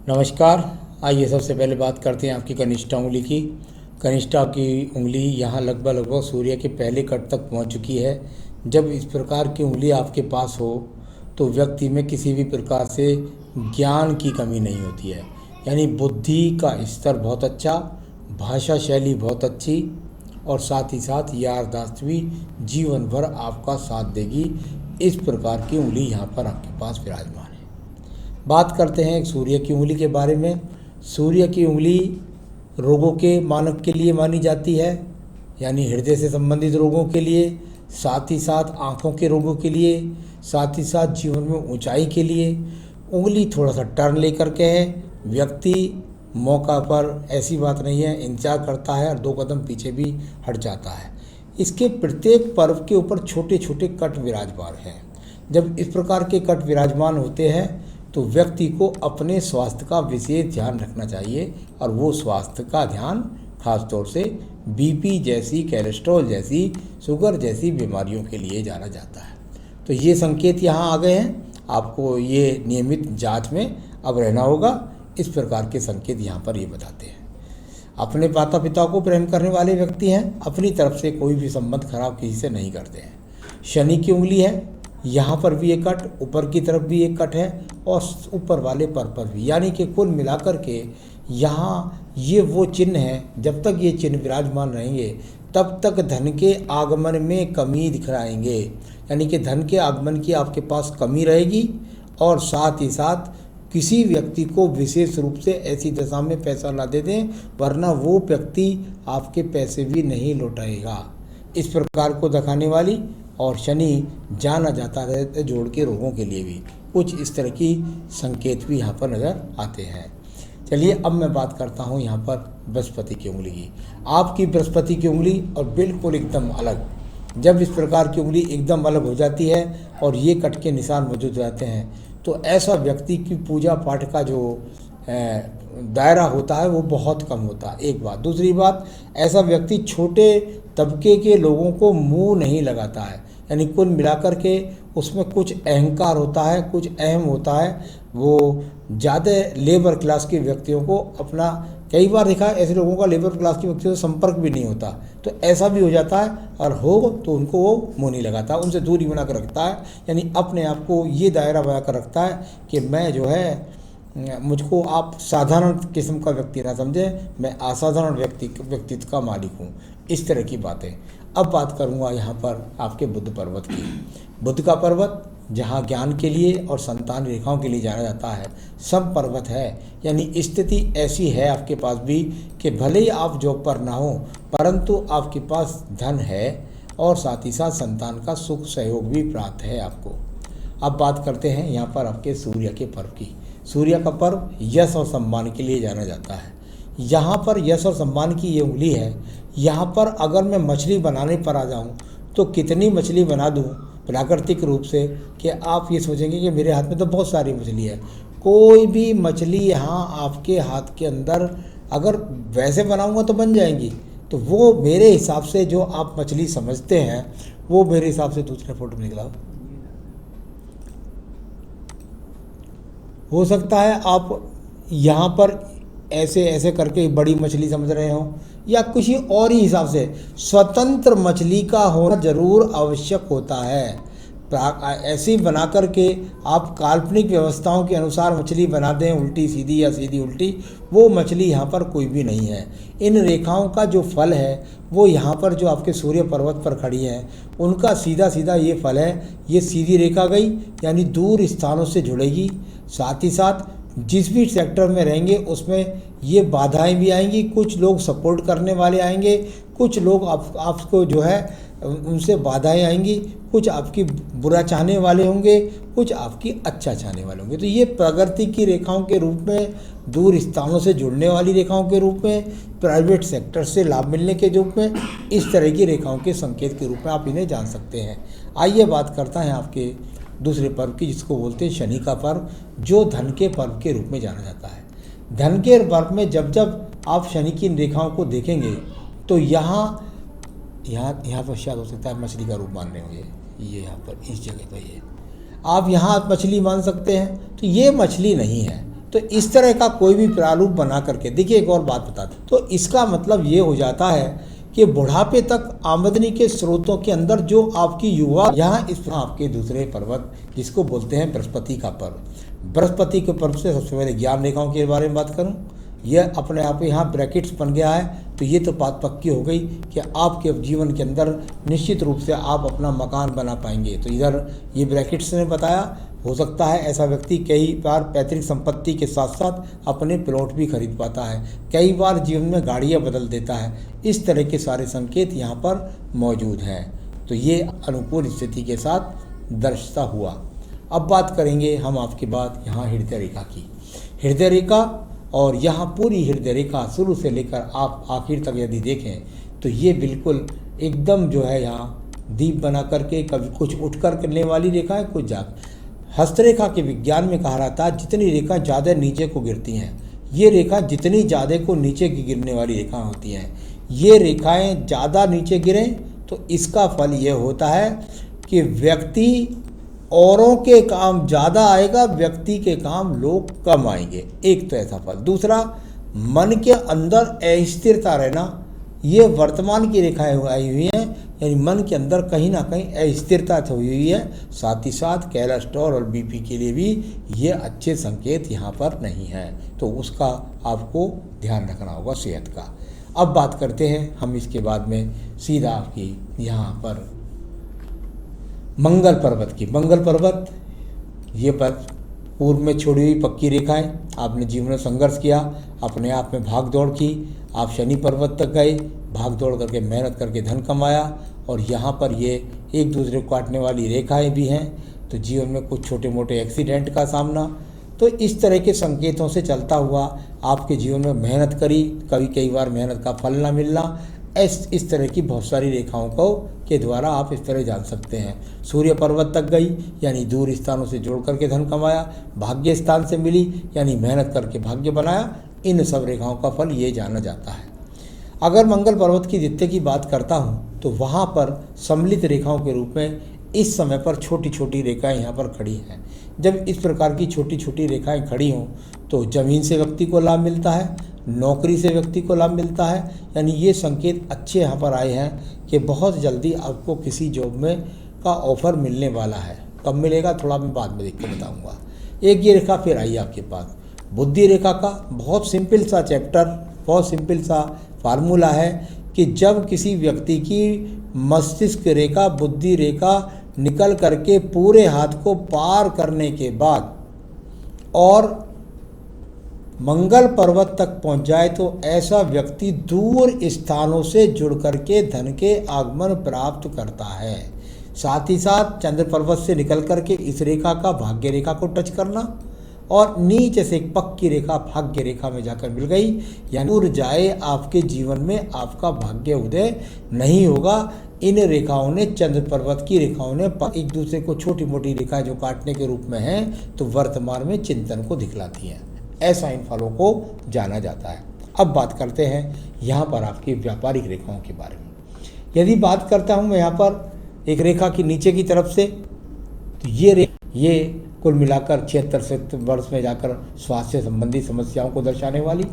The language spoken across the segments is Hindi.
नमस्कार। आइए सबसे पहले बात करते हैं आपकी कनिष्ठा उंगली की। कनिष्ठा की उंगली यहाँ लगभग सूर्य के पहले कट तक पहुँच चुकी है। जब इस प्रकार की उंगली आपके पास हो तो व्यक्ति में किसी भी प्रकार से ज्ञान की कमी नहीं होती है, यानी बुद्धि का स्तर बहुत अच्छा, भाषा शैली बहुत अच्छी और साथ ही साथ याददाश्त भी जीवन भर आपका साथ देगी। इस प्रकार की उंगली यहाँ पर आपके पास विराजमान है। बात करते हैं एक सूर्य की उंगली के बारे में। सूर्य की उंगली रोगों के मानक के लिए मानी जाती है, यानी हृदय से संबंधित रोगों के लिए, साथ ही साथ आँखों के रोगों के लिए, साथ ही साथ जीवन में ऊंचाई के लिए। उंगली थोड़ा सा टर्न लेकर के है, व्यक्ति मौका पर, ऐसी बात नहीं है, इंतजार करता है और 2 कदम पीछे भी हट जाता है। इसके प्रत्येक पर्व के ऊपर छोटे छोटे कट विराजमान हैं। जब इस प्रकार के कट विराजमान होते हैं तो व्यक्ति को अपने स्वास्थ्य का विशेष ध्यान रखना चाहिए, और वो स्वास्थ्य का ध्यान खास तौर से बीपी जैसी, कोलेस्ट्रॉल जैसी, शुगर जैसी बीमारियों के लिए जाना जाता है। तो ये संकेत यहाँ आ गए हैं, आपको ये नियमित जांच में अब रहना होगा। इस प्रकार के संकेत यहाँ पर ये बताते हैं। अपने माता पिता को प्रेम करने वाले व्यक्ति हैं, अपनी तरफ से कोई भी संबंध खराब किसी से नहीं करते हैं। शनि की उंगली है, यहाँ पर भी एक कट, ऊपर की तरफ भी एक कट है और ऊपर वाले पर भी, यानी कि कुल मिलाकर के यहाँ ये वो चिन्ह हैं। जब तक ये चिन्ह विराजमान रहेंगे तब तक धन के आगमन में कमी दिखलाएंगे, यानी कि धन के आगमन की आपके पास कमी रहेगी। और साथ ही साथ किसी व्यक्ति को विशेष रूप से ऐसी दशा में पैसा ना दे दें, वरना वो व्यक्ति आपके पैसे भी नहीं लौटाएगा। इस प्रकार को दिखाने वाली और शनि जाना जाता है जोड़ के रोगों के लिए भी कुछ इस तरह की संकेत भी यहाँ पर नज़र आते हैं। चलिए अब मैं बात करता हूँ यहाँ पर बृहस्पति की उंगली की। आपकी बृहस्पति की उंगली और बिल्कुल एकदम अलग, जब इस प्रकार की उंगली एकदम अलग हो जाती है और ये कट के निशान मौजूद रहते हैं तो ऐसा व्यक्ति की पूजा पाठ का जो दायरा होता है वो बहुत कम होता है। एक बात। दूसरी बात, ऐसा व्यक्ति छोटे तबके के लोगों को मुंह नहीं लगाता है, यानी कुल मिलाकर के उसमें कुछ अहंकार होता है, कुछ अहम होता है। वो ज़्यादा लेबर क्लास के व्यक्तियों को अपना, कई बार देखा ऐसे लोगों का लेबर क्लास के व्यक्तियों से संपर्क भी नहीं होता, तो ऐसा भी हो जाता है। और हो तो उनको वो मुँह नहीं लगाता, उनसे दूरी बना कर रखता है, यानी अपने आप को ये दायरा बना कर रखता है कि मैं जो है, मुझको आप साधारण किस्म का व्यक्ति ना समझें, मैं असाधारण व्यक्तित्व का मालिक हूँ। इस तरह की बातें। अब बात करूँगा यहाँ पर आपके बुध पर्वत की। बुध का पर्वत जहाँ ज्ञान के लिए और संतान रेखाओं के लिए जाना जाता है, सम पर्वत है, यानी स्थिति ऐसी है आपके पास भी कि भले ही आप जॉब पर ना हो परंतु आपके पास धन है और साथ ही साथ संतान का सुख सहयोग भी प्राप्त है आपको। अब बात करते हैं यहाँ पर आपके सूर्य के पर्व की। सूर्य का पर्व यश और सम्मान के लिए जाना जाता है। यहाँ पर यश और सम्मान की ये उंगली है। यहाँ पर अगर मैं मछली बनाने पर आ जाऊँ तो कितनी मछली बना दूँ प्राकृतिक रूप से कि आप ये सोचेंगे कि मेरे हाथ में तो बहुत सारी मछली है। कोई भी मछली यहाँ आपके हाथ के अंदर अगर वैसे बनाऊँगा तो बन जाएंगी, तो वो मेरे हिसाब से जो आप मछली समझते हैं वो मेरे हिसाब से दूसरे फोटो में निकला हो सकता है। आप यहाँ पर ऐसे ऐसे करके बड़ी मछली समझ रहे हो या किसी और ही हिसाब से। स्वतंत्र मछली का होना जरूर आवश्यक होता है। ऐसे ही बना करके आप काल्पनिक व्यवस्थाओं के अनुसार मछली बना दें, उल्टी सीधी या सीधी उल्टी, वो मछली यहाँ पर कोई भी नहीं है। इन रेखाओं का जो फल है वो यहाँ पर जो आपके सूर्य पर्वत पर खड़ी हैं उनका सीधा सीधा ये फल है। ये सीधी रेखा गई यानी दूर स्थानों से जुड़ेगी, साथ ही साथ जिस भी सेक्टर में रहेंगे उसमें ये बाधाएं भी आएंगी। कुछ लोग सपोर्ट करने वाले आएंगे, कुछ लोग आपको जो है उनसे बाधाएं आएंगी, कुछ आपकी बुरा चाहने वाले होंगे, कुछ आपकी अच्छा चाहने वाले होंगे। तो ये प्रगति की रेखाओं के रूप में, दूर स्थानों से जुड़ने वाली रेखाओं के रूप में, प्राइवेट सेक्टर से लाभ मिलने के रूप में, इस तरह की रेखाओं के संकेत के रूप में आप इन्हें जान सकते हैं। आइए बात करता है आपके दूसरे पर्व की, जिसको बोलते हैं शनि का पर्व, जो धन के पर्व के रूप में जाना जाता है। धन के पर्व में जब जब आप शनि की इन रेखाओं को देखेंगे तो यहाँ पर शायद हो सकता है मछली का रूप मान रहे हो। ये यहाँ पर इस जगह पर ये आप यहाँ मछली मान सकते हैं, तो ये मछली नहीं है, तो इस तरह का कोई भी प्रारूप बना करके देखिए, एक और बात बता दूं, तो इसका मतलब ये हो जाता है कि बुढ़ापे तक आमदनी के स्रोतों के अंदर जो आपकी युवा, यहाँ इस आपके दूसरे पर्वत जिसको बोलते हैं बृहस्पति का पर्व। बृहस्पति के पर्व से सबसे पहले ज्ञान रेखाओं के बारे में बात करूं, यह अपने आप यहाँ ब्रैकेट्स बन गया है, तो ये तो बात पक्की हो गई कि आपके जीवन के अंदर निश्चित रूप से आप अपना मकान बना पाएंगे। तो इधर ये ब्रैकेट्स ने बताया, हो सकता है ऐसा व्यक्ति कई बार पैतृक संपत्ति के साथ साथ अपने प्लॉट भी खरीद पाता है, कई बार जीवन में गाड़ियाँ बदल देता है। इस तरह के सारे संकेत यहाँ पर मौजूद हैं। तो ये अनुकूल स्थिति के साथ दर्शता हुआ। अब बात करेंगे हम आपके बाद यहाँ हृदय रेखा की। हृदय रेखा, और यहाँ पूरी हृदय रेखा शुरू से लेकर आप आखिर तक यदि देखें तो ये बिल्कुल एकदम जो है यहाँ दीप बना करके कभी कुछ उठ कर करने वाली रेखा है, कुछ जाग। हस्तरेखा के विज्ञान में कहा जाता है जितनी रेखा ज़्यादा नीचे को गिरती हैं, ये रेखा जितनी ज़्यादा को नीचे की गिरने वाली रेखा होती हैं, ये रेखाएं ज़्यादा नीचे गिरें तो इसका फल ये होता है कि व्यक्ति औरों के काम ज़्यादा आएगा, व्यक्ति के काम लोग कम आएंगे। एक तो ऐसा फल। दूसरा, मन के अंदर अस्थिरता रहना, ये वर्तमान की रेखाएं आई हुई हैं, यानी मन के अंदर कहीं ना कहीं अस्थिरता हुई हुई है। साथ ही साथ कोलेस्ट्रॉल और बीपी के लिए भी ये अच्छे संकेत यहाँ पर नहीं हैं, तो उसका आपको ध्यान रखना होगा सेहत का। अब बात करते हैं हम इसके बाद में सीधा आपकी यहाँ पर मंगल पर्वत की। मंगल पर्वत, ये पर पूर्व में छोड़ी हुई पक्की रेखाएं, आपने जीवन में संघर्ष किया, अपने आप में भाग दौड़ की, आप शनि पर्वत तक गए, भाग दौड़ करके मेहनत करके धन कमाया, और यहाँ पर ये एक दूसरे को काटने वाली रेखाएं भी हैं। तो जीवन में कुछ छोटे मोटे एक्सीडेंट का सामना, तो इस तरह के संकेतों से चलता हुआ आपके जीवन में मेहनत करी, कई बार मेहनत का फल ना मिलना, इस तरह की बहुत सारी रेखाओं को के द्वारा आप इस तरह जान सकते हैं। सूर्य पर्वत तक गई, यानी दूर स्थानों से जोड़ करके धन कमाया, भाग्य स्थान से मिली, यानी मेहनत करके भाग्य बनाया। इन सब रेखाओं का फल ये जाना जाता है। अगर मंगल पर्वत की द्वितीय की बात करता हूँ तो वहाँ पर सम्मिलित रेखाओं के रूप में इस समय पर छोटी छोटी रेखाएं यहाँ पर खड़ी हैं। जब इस प्रकार की छोटी छोटी रेखाएं खड़ी हों तो ज़मीन से व्यक्ति को लाभ मिलता है, नौकरी से व्यक्ति को लाभ मिलता है, यानी ये संकेत अच्छे यहाँ पर आए हैं कि बहुत जल्दी आपको किसी जॉब में का ऑफर मिलने वाला है। कब मिलेगा थोड़ा मैं बाद में देख के बताऊँगा। एक ये रेखा फिर आई आपके पास बुद्धि रेखा का। बहुत सिंपल सा चैप्टर, बहुत सिंपल सा फार्मूला है कि जब किसी व्यक्ति की मस्तिष्क रेखा, बुद्धि रेखा निकल करके पूरे हाथ को पार करने के बाद और मंगल पर्वत तक पहुंच जाए तो ऐसा व्यक्ति दूर स्थानों से जुड़ करके धन के आगमन प्राप्त करता है। साथ ही साथ चंद्र पर्वत से निकल करके इस रेखा का भाग्य रेखा को टच करना और नीचे से एक पक्की रेखा भाग्य रेखा में जाकर मिल गई, यानी दूर जाए आपके जीवन में आपका भाग्य उदय नहीं होगा। इन रेखाओं ने, चंद्र पर्वत की रेखाओं ने एक दूसरे को छोटी मोटी रेखा जो काटने के रूप में हैं तो वर्तमान में चिंतन को दिखलाती हैं। ऐसा इन फलों को जाना जाता है। अब बात करते हैं यहाँ पर आपकी व्यापारिक रेखाओं के बारे में। यदि बात करता हूँ मैं यहाँ पर एक रेखा की नीचे की तरफ से, तो ये कुल मिलाकर 76 वर्ष में जाकर स्वास्थ्य संबंधी समस्याओं को दर्शाने वाली,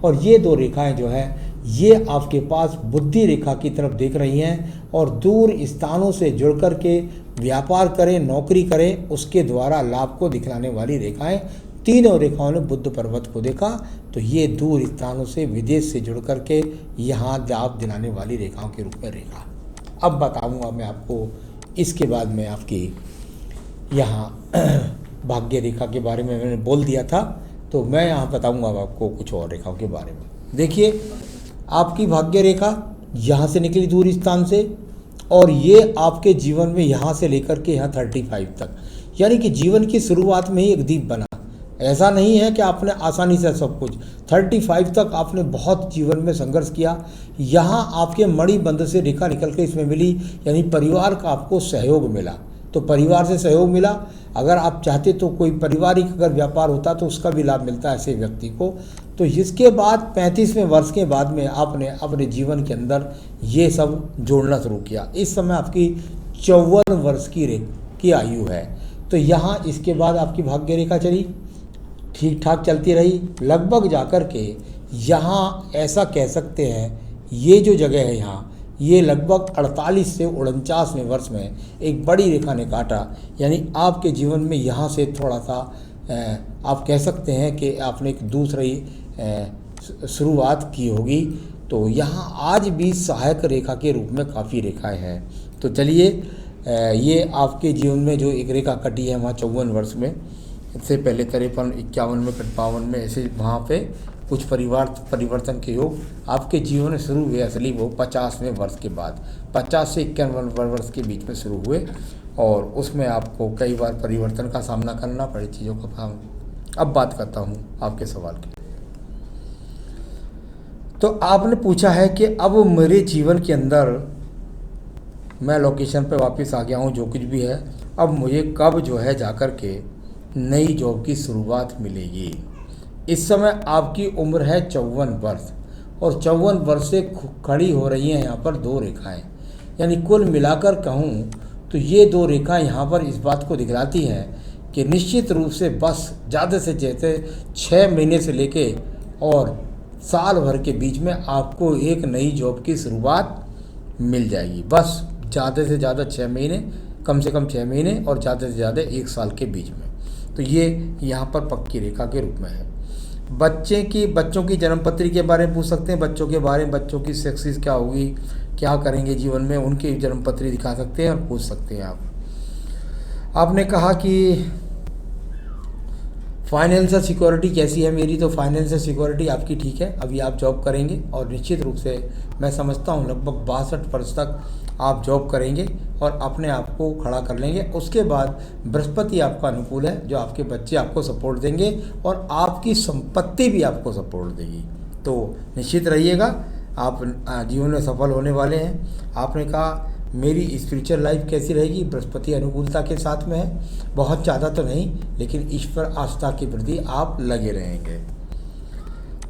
और ये दो रेखाएं जो है ये आपके पास बुद्धि रेखा की तरफ देख रही हैं और दूर स्थानों से जुड़ कर के व्यापार करें, नौकरी करें, उसके द्वारा लाभ को दिखलाने वाली रेखाएं। तीनों रेखाओं ने बुद्ध पर्वत को देखा तो ये दूर स्थानों से विदेश से जुड़ कर के यहाँ लाभ दिलाने वाली रेखाओं के रूप में रेखा। अब बताऊँगा मैं आपको इसके बाद में आपकी यहाँ भाग्य रेखा के बारे में मैंने बोल दिया था, तो मैं यहाँ बताऊँगा आपको कुछ और रेखाओं के बारे में। देखिए आपकी भाग्य रेखा यहाँ से निकली दूर स्थान से, और ये आपके जीवन में यहाँ से लेकर के यहाँ 35 तक, यानी कि जीवन की शुरुआत में ही एक दीप बना। ऐसा नहीं है कि आपने आसानी से सब कुछ 35 तक आपने बहुत जीवन में संघर्ष किया। यहाँ आपके मणिबंध से रेखा निकल के इसमें मिली, यानी परिवार का आपको सहयोग मिला। तो परिवार से सहयोग मिला, अगर आप चाहते तो कोई पारिवारिक अगर व्यापार होता तो उसका भी लाभ मिलता है ऐसे व्यक्ति को। तो इसके बाद 35वें वर्ष के बाद में आपने अपने जीवन के अंदर ये सब जोड़ना शुरू किया। इस समय आपकी 54 वर्ष की आयु है। तो यहाँ इसके बाद आपकी भाग्य रेखा चली, ठीक ठाक चलती रही, लगभग जाकर के यहाँ ऐसा कह सकते हैं ये जो जगह है यहाँ, ये लगभग 48 से 49वें वर्ष में एक बड़ी रेखा ने काटा। यानी आपके जीवन में यहाँ से थोड़ा सा आप कह सकते हैं कि आपने एक दूसरी शुरुआत की होगी। तो यहाँ आज भी सहायक रेखा के रूप में काफ़ी रेखाएं हैं। तो चलिए, ये आपके जीवन में जो एक रेखा कटी है वहाँ 54 वर्ष में, इससे पहले 53, 51 में, 52 में, ऐसे वहाँ पे कुछ परिवर्तन के योग आपके जीवन में शुरू हुए। असली वो 50वें वर्ष के बाद, 50 से 51 वर्ष के बीच में शुरू हुए, और उसमें आपको कई बार परिवर्तन का सामना करना पड़े चीज़ों का। अब बात करता हूँ आपके सवाल की। तो आपने पूछा है कि अब मेरे जीवन के अंदर मैं लोकेशन पे वापस आ गया हूँ, जो कुछ भी है, अब मुझे कब जो है जाकर के नई जॉब की शुरुआत मिलेगी। इस समय आपकी उम्र है 54 वर्ष, और 54 वर्ष से खड़ी हो रही हैं यहाँ पर 2 रेखाएं। यानी कुल मिलाकर कहूँ तो ये 2 रेखाएं यहाँ पर इस बात को दिखलाती हैं कि निश्चित रूप से बस ज़्यादा से ज़्यादा 6 महीने से लेके और साल भर के बीच में आपको एक नई जॉब की शुरुआत मिल जाएगी। बस ज़्यादा से ज़्यादा 6 महीने, कम से कम 6 महीने, और ज़्यादा से ज़्यादा 1 साल के बीच में। तो ये यहाँ पर पक्की रेखा के रूप में है। बच्चों की जन्मपत्री के बारे में पूछ सकते हैं, बच्चों के बारे में, बच्चों की सक्सेस क्या होगी, क्या करेंगे जीवन में, उनकी जन्मपत्री दिखा सकते हैं और पूछ सकते हैं आप। आपने कहा कि फाइनेंशियल सिक्योरिटी कैसी है मेरी, तो फाइनेंशियल सिक्योरिटी आपकी ठीक है। अभी आप जॉब करेंगे और निश्चित रूप से मैं समझता हूँ लगभग 62 वर्ष तक आप जॉब करेंगे और अपने आप को खड़ा कर लेंगे। उसके बाद बृहस्पति आपका अनुकूल है, जो आपके बच्चे आपको सपोर्ट देंगे और आपकी संपत्ति भी आपको सपोर्ट देगी। तो निश्चित रहिएगा, आप जीवन में सफल होने वाले हैं। आपने कहा मेरी स्पिरिचुअल लाइफ कैसी रहेगी, बृहस्पति अनुकूलता के साथ में है, बहुत ज़्यादा तो नहीं, लेकिन ईश्वर आस्था के प्रति आप लगे रहेंगे।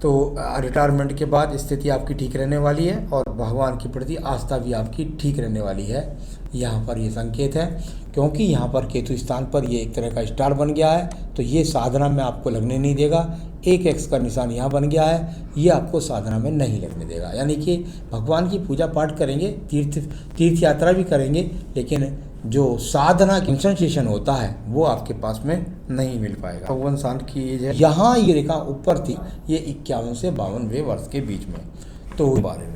तो रिटायरमेंट के बाद स्थिति आपकी ठीक रहने वाली है और भगवान के प्रति आस्था भी आपकी ठीक रहने वाली है। यहाँ पर ये संकेत है, क्योंकि यहाँ पर केतु स्थान पर ये एक तरह का स्टार बन गया है, तो ये साधना में आपको लगने नहीं देगा। एक एक्स का निशान यहाँ बन गया है, ये आपको साधना में नहीं लगने देगा। यानी कि भगवान की पूजा पाठ करेंगे, तीर्थ यात्रा भी करेंगे, लेकिन जो साधना कंसंट्रेशन होता है वो आपके पास में नहीं मिल पाएगा। 54 साल की एज है। यहाँ ये रेखा ऊपर थी, ये 51 से 52वें वर्ष के बीच में। तो बारे में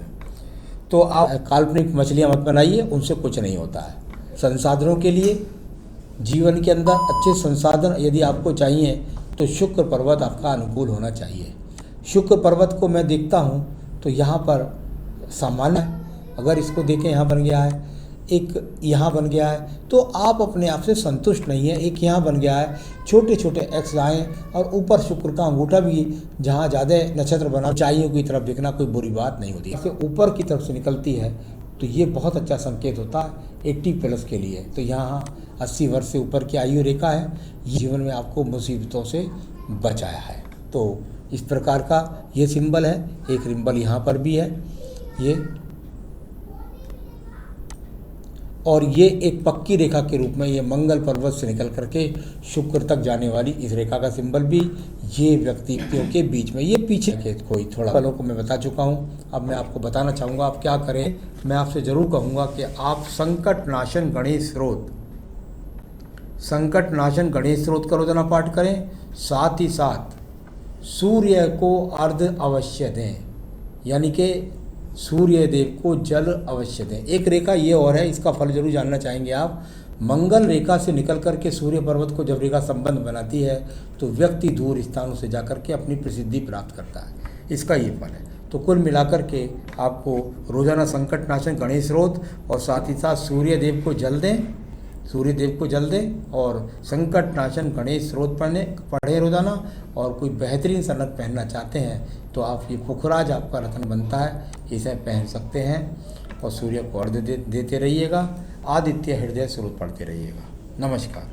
तो आप काल्पनिक मछलियाँ मत बनाइए, उनसे कुछ नहीं होता है। संसाधनों के लिए जीवन के अंदर अच्छे संसाधन यदि आपको चाहिए तो शुक्र पर्वत आपका अनुकूल होना चाहिए। शुक्र पर्वत को मैं देखता हूँ तो यहाँ पर सामान्य है, अगर इसको देखें यहाँ बन गया है, एक यहाँ बन गया है, तो आप अपने आप से संतुष्ट नहीं है। एक यहाँ बन गया है, छोटे छोटे एक्स आएँ और ऊपर शुक्र का अंगूठा भी, जहाँ ज़्यादा नक्षत्र बना ऊंचाइयों की तरफ देखना कोई बुरी बात नहीं होती। इससे ऊपर की तरफ से निकलती है तो ये बहुत अच्छा संकेत होता है 80+ के लिए। तो यहाँ 80 वर्ष से ऊपर की आयु रेखा है, जीवन में आपको मुसीबतों से बचाया है। तो इस प्रकार का ये सिंबल है। एक सिंबल यहाँ पर भी है ये, और ये एक पक्की रेखा के रूप में ये मंगल पर्वत से निकल करके शुक्र तक जाने वाली इस रेखा का सिंबल भी ये व्यक्तियों के बीच में, ये पीछे के कोई थोड़ा फलों को मैं बता चुका हूँ। अब मैं आपको बताना चाहूँगा आप क्या करें। मैं आपसे ज़रूर कहूँगा कि आप संकट नाशन गणेश स्रोत का रोजाना पाठ करें। साथ ही साथ सूर्य को अर्घ्य अवश्य दें, यानी कि सूर्य देव को जल अवश्य दें। एक रेखा ये और है, इसका फल जरूर जानना चाहेंगे आप। मंगल रेखा से निकल करके सूर्य पर्वत को जब रेखा संबंध बनाती है तो व्यक्ति दूर स्थानों से जाकर के अपनी प्रसिद्धि प्राप्त करता है, इसका ये फल है। तो कुल मिलाकर के आपको रोजाना संकट नाशन गणेश स्रोत और साथ ही साथ सूर्य देव को जल दें और संकट नाशन गणेश स्रोत पढ़ें रोजाना। और कोई बेहतरीन सनक पहनना चाहते हैं तो आप ये पुखराज आपका रत्न बनता है, इसे पहन सकते हैं और सूर्य को अर्घ्य देते रहिएगा। आदित्य हृदय स्रोत पढ़ते रहिएगा। नमस्कार।